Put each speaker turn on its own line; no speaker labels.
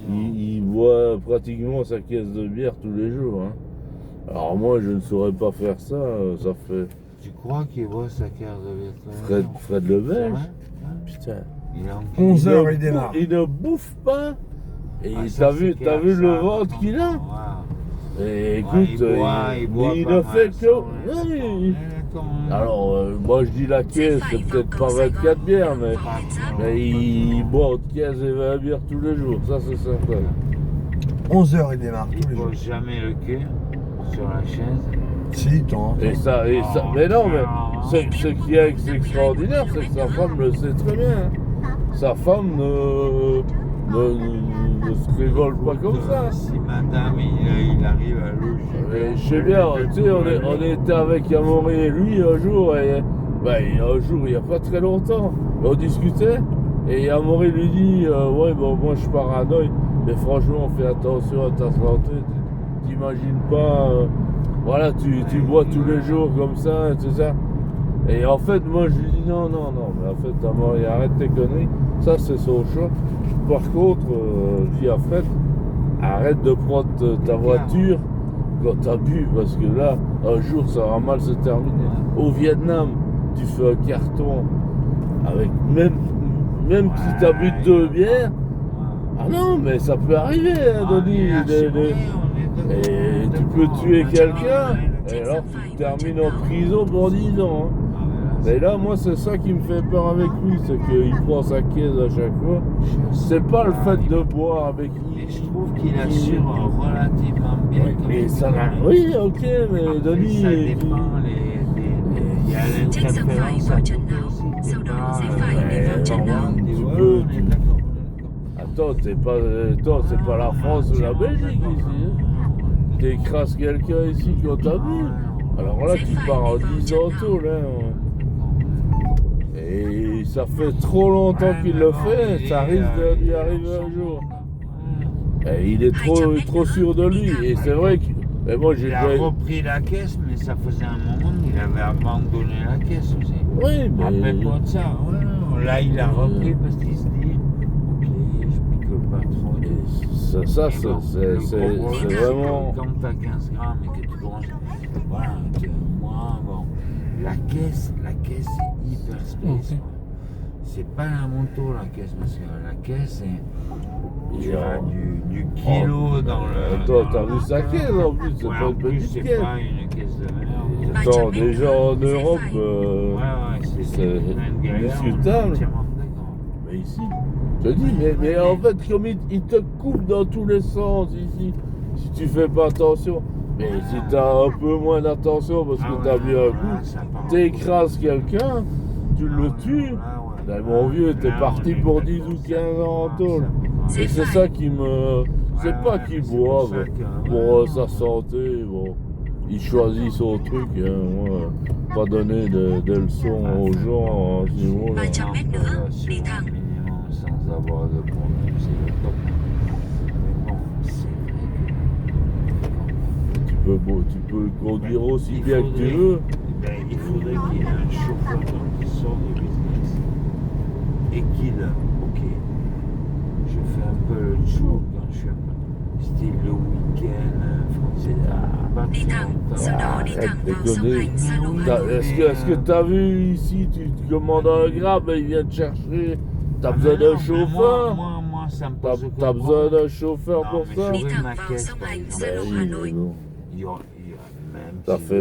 il boit pratiquement sa caisse de bière tous les jours. Hein. Alors moi, je ne saurais pas faire ça. Ça fait
Tu crois qu'il boit sa carte de bière?
Fred le
C'est
Belge.
vrai?
Putain.
Il est en
11h, il démarre.
Il ne bouffe pas. Et
Ah, ça, c'est
t'as
clair,
vu
ça,
le ventre
attends.
qu'il a?
Wow.
Et écoute,
il boit
il
pas
ne
mal,
fait
ça,
que...
ouais,
Oui.
d'accord.
Alors, moi je dis la caisse, c'est peut-être pas 24 bières, mais il boit entre 15 et 20 bières tous les jours, ça c'est certain.
11h, il démarre
Il
tous les jours.
pose jamais le cul sur la chaise.
Si, tant.
Et ça, mais non, mais ce qui est extraordinaire, c'est que sa femme le sait très bien. Hein. Sa femme ne se rigole pas comme ça.
Si madame, il arrive à loucher.
Je sais bien, tu sais, on était avec Amaury et lui un jour, il n'y a pas très longtemps, on discutait, et Amaury lui dit, ouais, bon, moi je suis paranoïe, mais franchement, fais attention à ta santé, tu t'imagines pas, voilà, tu bois tous les jours comme ça, etc. Et en fait, moi je lui dis, non, mais en fait, Amaury, arrête tes conneries, ça c'est son choix. Par contre, je dis à Fred, arrête de prendre ta voiture quand t'as bu, parce que là, un jour, ça va mal se terminer. Au Vietnam, tu fais un carton avec même si t'as bu 2 bières. Ah non, mais ça peut arriver, hein, Denis. Et tu peux tuer quelqu'un, et alors tu termines en prison pour 10 ans. Hein. Et là, moi, c'est ça qui me fait peur avec lui, c'est qu'il prend sa caisse à chaque fois. C'est pas le fait de boire avec lui.
Je trouve qu'il assure relativement bien.
Mais ça va. Oui, ok, mais Denis.
Ça dépend il y a l'interférence à côté aussi. C'est pas.
Attends, c'est pas la France ou la Belgique ici. Hein. T'écrases quelqu'un ici quand t'as bu. Alors là, tu pars en 10 autos, là. Et ça fait trop longtemps qu'il le fait, ça risque de lui arriver un jour. Et il est trop sûr de lui. Et c'est vrai que. Et moi,
il a repris la caisse, mais ça faisait un moment qu'il avait abandonné la caisse aussi.
Oui, mais.
Après quoi de ça, ouais, là il a repris parce qu'il se dit, ok, je pique pas trop.
Ça, c'est vraiment.
Quand t'as 15 grammes et que tu commences. Voilà, moi, bon. La caisse est hyper spéciale. C'est pas la moto la caisse, monsieur. La caisse, c'est du kilo dans le.
Attends, t'as vu sa caisse en plus, c'est pas une petite caisse.
C'est pas une caisse de merde.
Attends, déjà en Europe, c'est discutable. Mais ici, je te dis, mais en fait, comme il te coupe dans tous les sens ici, si tu fais pas attention. Mais si t'as un peu moins d'attention parce que t'as bu un coup, t'écrases quelqu'un, tu le tues. Ben, mon vieux, t'es parti pour 10 ou 15 ans en tôle. Et c'est ça qui me. C'est pas qu'il boit pour sa santé. Bon, il choisit son truc. Hein, moi, pas donner de leçons aux gens à ce niveau-là.
300 mètres nữa, đi thẳng.
Sans avoir de problème, c'est le top. Mais bon, c'est vrai que.
Tu peux conduire aussi bien que tu veux.
Il faudrait qu'il y ait un chauffeur qui sort de business et qu'il, ok, je fais un peu le tour quand je suis un peu style le week-end français.
Đi thẳng, sau đó đi thẳng vào sông Hành xa lộ.
Est-ce que t'as vu ici, tu commandes un grab et il vient te chercher. T'as besoin d'un chauffeur.
Moi, ça me pose aucun
T'as besoin
problème.
d'un chauffeur pour ça.
Đi thẳng vào sông Hành xa lộ Hà Nội.
Il y a même
Ça
si-
fait